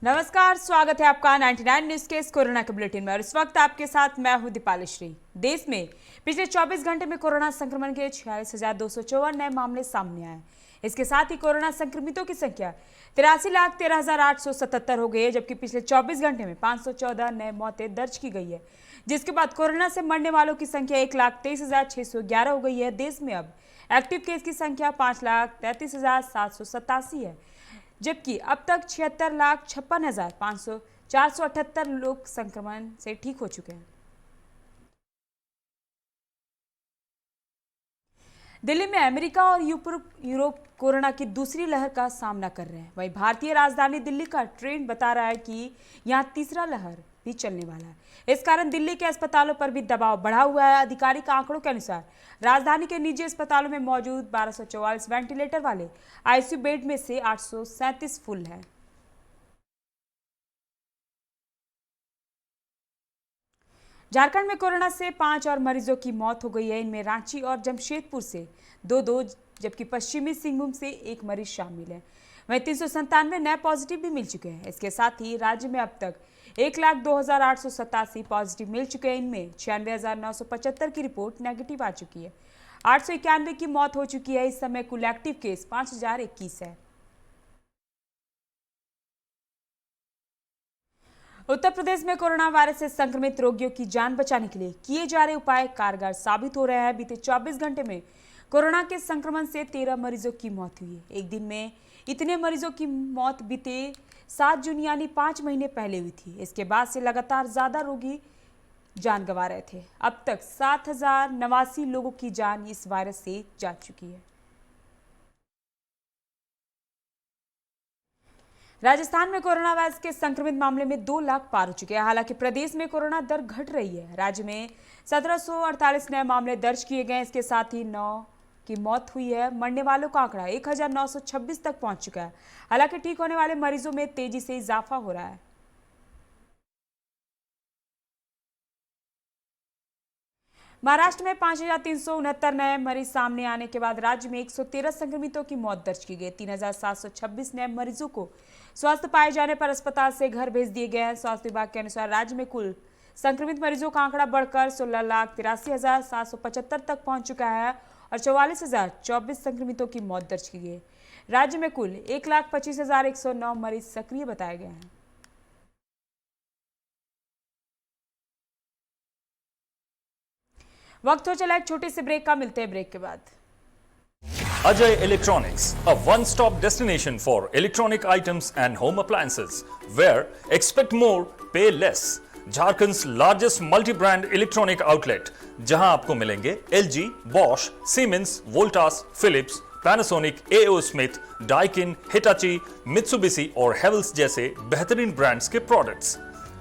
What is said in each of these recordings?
नमस्कार, स्वागत है आपका 99 न्यूज के इस कोरोना के बुलेटिन में और इस वक्त आपके साथ मैं हूं दीपाली श्री। देश में पिछले 24 घंटे में कोरोना संक्रमण के 46,254 नए मामले सामने आए। इसके साथ ही कोरोना संक्रमितों की संख्या 83,13,877 हो गई है, जबकि पिछले 24 घंटे में 514 नए मौतें दर्ज की गई है, जिसके बाद कोरोना से मरने वालों की संख्या 1,23,611 हो गई है। देश में अब एक्टिव केस की संख्या 5,33,787 है, जबकि अब तक 76,56,478 लोग संक्रमण से ठीक हो चुके हैं। दिल्ली में अमेरिका और यूरोप कोरोना की दूसरी लहर का सामना कर रहे हैं। वहीं भारतीय राजधानी दिल्ली का ट्रेंड बता रहा है कि यहां तीसरा लहर भी चलने वाला है। इस कारण दिल्ली के अस्पतालों पर भी दबाव बढ़ा हुआ है। आधिकारिक आंकड़ों के अनुसार राजधानी के निजी अस्पतालों में मौजूद 1244 वेंटिलेटर वाले आईसीयू बेड में से 837 फुल है। झारखंड में कोरोना से 5 और मरीजों की मौत हो गई है। इनमें रांची और जमशेदपुर से 2-2, जबकि पश्चिमी सिंहभूम से 1 मरीज शामिल है। वहीं 397 नए पॉजिटिव भी मिल चुके हैं। इसके साथ ही राज्य में अब तक 1,02,887 पॉजिटिव मिल चुके हैं। इनमें 96,975 की रिपोर्ट नेगेटिव आ चुकी है। 891 की मौत हो चुकी है। इस समय कुल एक्टिव केस 5,021 है। उत्तर प्रदेश में कोरोना वायरस से संक्रमित रोगियों की जान बचाने के लिए किए जा रहे उपाय कारगर साबित हो रहे हैं। बीते 24 घंटे में कोरोना के संक्रमण से 13 मरीजों की मौत हुई है। एक दिन में इतने मरीजों की मौत बीते 7 जून यानी 5 महीने पहले हुई थी। इसके बाद से लगातार ज्यादा रोगी जान गंवा रहे थे। अब तक 7,089 लोगों की जान इस वायरस से जा चुकी है। राजस्थान में कोरोना वायरस के संक्रमित मामले में 2 लाख पार हो चुके हैं। हालांकि प्रदेश में कोरोना दर घट रही है। राज्य में 1,748 नए मामले दर्ज किए गए। इसके साथ ही 9 की मौत हुई है। मरने वालों का आंकड़ा 1,926 तक पहुंच चुका है। हालांकि ठीक होने वाले मरीजों में तेजी से इजाफा हो रहा है। महाराष्ट्र में 5,369 नए मरीज सामने आने के बाद राज्य में 113 संक्रमितों की मौत दर्ज की गई। 3,726 नए मरीजों को स्वस्थ पाए जाने पर अस्पताल से घर भेज दिए गए हैं। स्वास्थ्य विभाग के अनुसार राज्य में कुल संक्रमित मरीजों का आंकड़ा बढ़कर 16,83,775 तक पहुंच चुका है और 44,024 संक्रमितों की मौत दर्ज की गई। राज्य में कुल 1,25,109 मरीज सक्रिय बताए गए हैं। वक्त हो चला एक छोटे से ब्रेक का, मिलते हैं ब्रेक के बाद। Ajay Electronics, a one-stop destination for electronic items and home appliances, where expect more, pay less. Jharkhand's largest multi-brand electronic outlet, जहां आपको मिलेंगे LG, Bosch, Siemens, Voltas, Philips, Panasonic, AO Smith, Daikin, Hitachi, Mitsubishi और Havells जैसे बेहतरीन brands के products.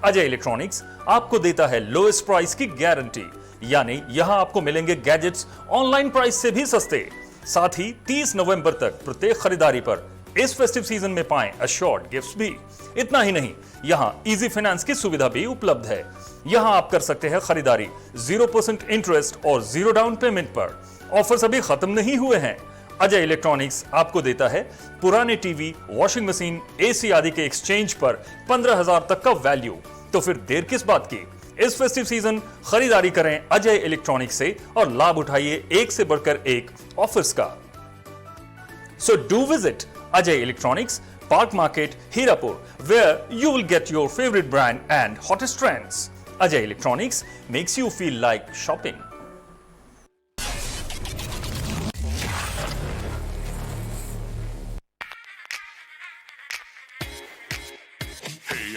Ajay electronics आपको देता है लोएस्ट प्राइस की गारंटी, यानी यहां आपको मिलेंगे गैजेट्स ऑनलाइन प्राइस से भी सस्ते। साथ ही 30 नवंबर तक प्रत्येक खरीदारी पर इस फेस्टिव सीजन में पाएं अश्योर्ड गिफ्ट्स भी। इतना ही नहीं, यहां इजी फाइनेंस की सुविधा भी उपलब्ध है। यहां आप कर सकते हैं खरीदारी 0% इंटरेस्ट और 0 डाउन पेमेंट पर। ऑफर्स अभी खत्म नहीं हुए हैं। अजय इलेक्ट्रॉनिक्स आपको देता है पुराने टीवी, वॉशिंग मशीन, एसी आदि के एक्सचेंज पर 15,000 तक का वैल्यू। तो फिर देर किस बात की, इस फेस्टिव सीजन खरीदारी करें अजय इलेक्ट्रॉनिक्स से और लाभ उठाइए एक से बढ़कर एक ऑफर्स का। So do visit Ajay electronics, park market, Hirapur, where you will get your favourite brand and hottest trends. Ajay electronics makes you feel like shopping.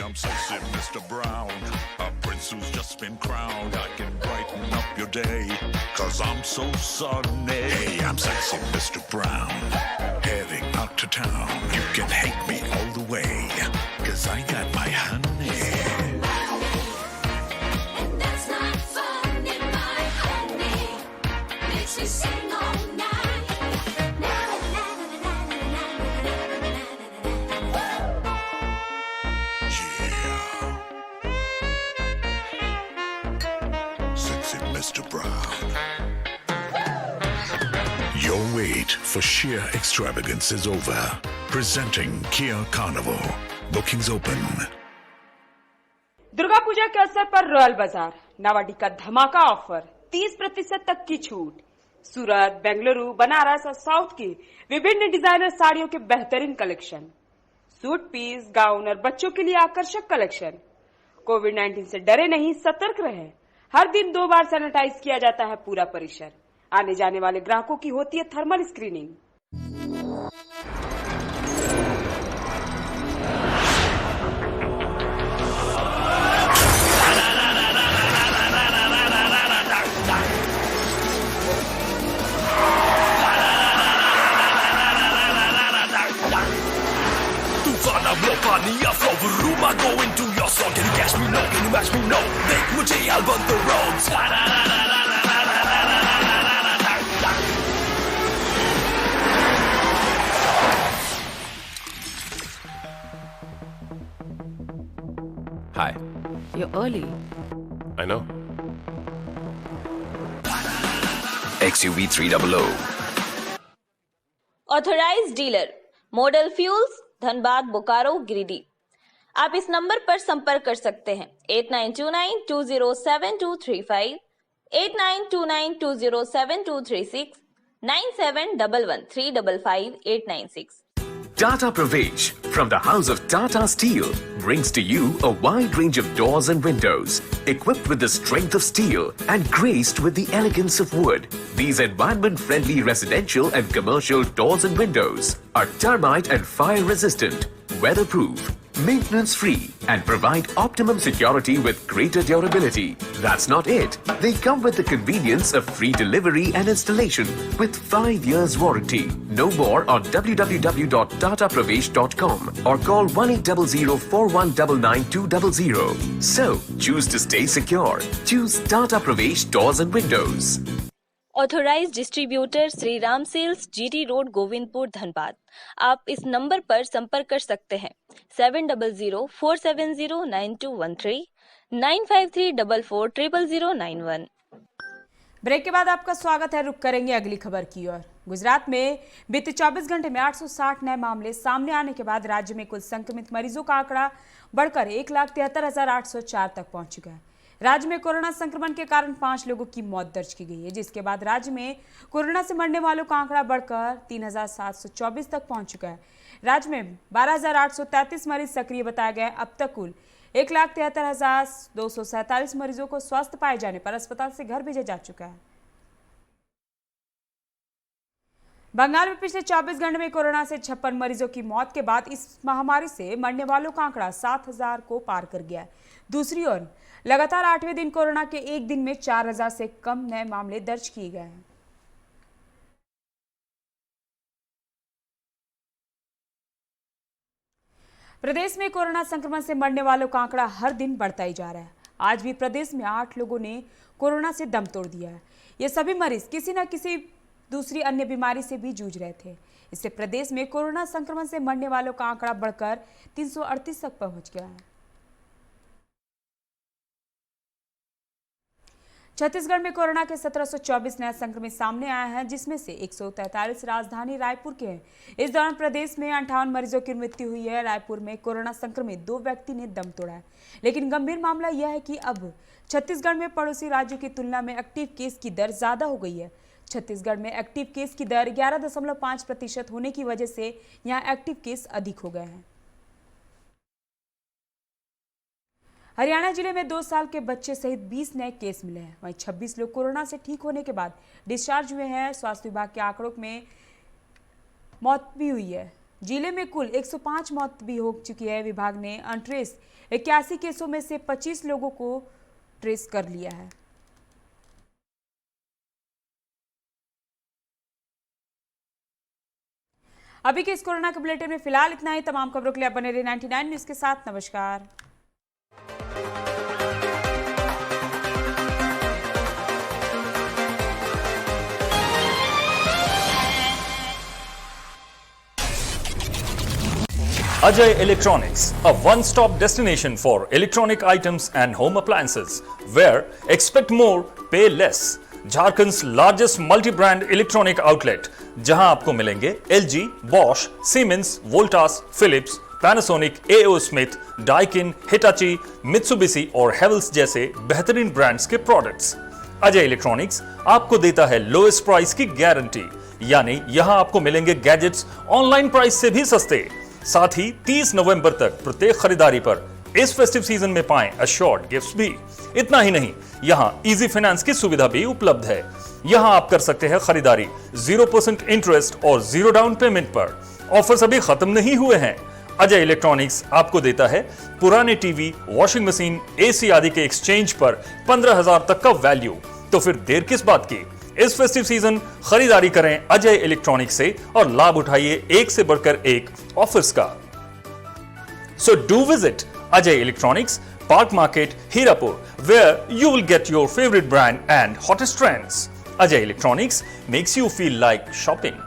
I'm sexy Mr. Brown, a prince who's just been crowned. I can brighten up your day, 'cause I'm so sunny. Hey, I'm sexy Mr. Brown, heading out to town. You can hate me all the way, 'cause I got my honey. And that's not funny, my honey makes me sing all night. Na na na na na na na na na. Sexy Mr. Brown. Your wait for sheer extravagance is over. Presenting Kia Carnival, Bookings open. Durga Puja के अवसर पर royal बाजार नावाडी का धमाका offer 30% तक की छूट। सूरत, बेंगलुरु, बनारस और साउथ की विभिन्न डिजाइनर साड़ियों के बेहतरीन कलेक्शन, सूट पीस, गाउन और बच्चों के लिए आकर्षक कलेक्शन। कोविड-19 से डरे नहीं, सतर्क रहे। हर दिन 2 बार सैनिटाइज किया जाता है पूरा परिसर। आने जाने वाले ग्राहकों की होती है thermal screening. Mania flow Rumba go into your soul. Can you catch me? No. Can you match me? No. Make mujhe I'll burn the roads. Hi. You're early. I know. XUV 300. Authorised dealer model fuels Dhanbad, Bokaro, Giridih. आप इस number पर संपर्क कर सकते हैं 8929207235, 8929207236, 9711355896। Tata Pravesh from the House of Tata Steel brings to you a wide range of doors and windows equipped with the strength of steel and graced with the elegance of wood. These environment-friendly residential and commercial doors and windows are termite and fire resistant, weatherproof, maintenance-free and provide optimum security with greater durability. That's not it. They come with the convenience of free delivery and installation with 5 years warranty. Know more on www.tatapravesh.com or call 1800-4199-200. So, choose to stay secure. Choose Tata Pravesh Doors and Windows. Authorised distributor Shri Ram sales, GT road, Govindpur, Dhanbad. आप इस number पर संपर्क कर सकते हैं 7004709213, 9534400091। Break के बाद आपका स्वागत है। रुक करेंगे अगली खबर की ओर। गुजरात में बीते 24 घंटे में 860 नए मामले सामने आने के बाद राज्य में कुल संक्रमित मरीजों का आंकड़ा बढ़कर 1,73,804 तक पहुंच चुका है। राज्य में कोरोना संक्रमण के कारण 5 लोगों की मौत दर्ज की गई है, जिसके बाद राज्य में कोरोना से मरने वालों का आंकड़ा बढ़कर 3,724 तक पहुंच चुका है। राज्य में 12,833 मरीज सक्रिय बताए गए। अब तक कुल 1,73,247 मरीजों को स्वस्थ पाए जाने पर अस्पताल से घर भेजा जा चुका है। बंगाल में पिछले 24 घंटे में कोरोना से 56 मरीजों की मौत के बाद इस महामारी से मरने वालों का आंकड़ा 7,000 को पार कर गया है। दूसरी ओर लगातार 8वें दिन कोरोना के एक दिन में 4,000 से कम नए मामले दर्ज किए गए हैं। प्रदेश में कोरोना संक्रमण से मरने वालों का आंकड़ा हर दिन बढ़ता ही जा रहा है। आज भी प्रदेश में 8 लोगों ने कोरोना से दम तोड़ दिया है। ये सभी मरीज किसी न किसी दूसरी अन्य बीमारी से भी जूझ रहे थे। इससे प्रदेश में कोरोना संक्रमण से मरने वालों का आंकड़ा बढ़कर 338 तक पहुंच गया है। छत्तीसगढ़ में कोरोना के 1724 नए संक्रमित सामने आए हैं, जिसमें से 143 राजधानी रायपुर के हैं। इस दौरान प्रदेश में 58 मरीजों की मृत्यु हुई है। रायपुर में कोरोना संक्रमित 2 व्यक्ति ने दम तोड़ा है, लेकिन गंभीर मामला यह है कि अब छत्तीसगढ़ में पड़ोसी राज्यों की तुलना में एक्टिव केस की दर ज्यादा हो गई है। छत्तीसगढ़ में एक्टिव केस की दर 11.5% होने की वजह से यहाँ एक्टिव केस अधिक हो गए हैं। हरियाणा जिले में 2 साल के बच्चे सहित 20 नए केस मिले हैं। वहीं 26 लोग कोरोना से ठीक होने के बाद डिस्चार्ज हुए हैं। स्वास्थ्य विभाग के आंकड़ों में मौत भी हुई है। जिले में कुल 105 मौत भी हो चुकी है। विभाग ने अनट्रेस 81 केसों में से 25 लोगों को ट्रेस कर लिया है। अभी के इस कोरोना के बुलेटिन में फिलहाल इतना ही। तमाम खबरों के लिए बने रहिए 99 न्यूज के साथ। नमस्कार। Ajay Electronics, a one-stop destination for electronic items and home appliances, where expect more, pay less. Jharkhand's largest multi brand electronic outlet, जहां आपको मिलेंगे LG, Bosch, Siemens, Voltas, Philips, Panasonic, AO Smith, Daikin, Hitachi, Mitsubishi और हेवल्स जैसे बेहतरीन brands के products. Ajay electronics आपको देता है लोएस्ट प्राइस की गारंटी, यानी यहां आपको मिलेंगे गैजेट्स ऑनलाइन प्राइस से भी सस्ते। साथ ही 30 नवंबर तक प्रत्येक खरीदारी पर इस फेस्टिव सीजन में पाएं अश्योर्ड गिफ्ट्स भी। इतना ही नहीं, यहां इजी फाइनेंस की सुविधा भी उपलब्ध है। यहां आप कर सकते हैं खरीदारी 0% इंटरेस्ट और 0 डाउन पेमेंट पर। ऑफर्स अभी खत्म नहीं हुए हैं। अजय इलेक्ट्रॉनिक्स आपको देता है पुराने टीवी, वॉशिंग मशीन, AC आदि के एक्सचेंज पर 15,000 तक का वैल्यू। तो फिर देर किस बात की, इस फेस्टिव सीजन खरीदारी करें अजय इलेक्ट्रॉनिक्स से और लाभ उठाइए एक से बढ़कर एक ऑफर्स का। So do visit Ajay Electronics, Park Market, Hirapur, where you will get your favorite brand and hottest trends. Ajay Electronics makes you feel like shopping.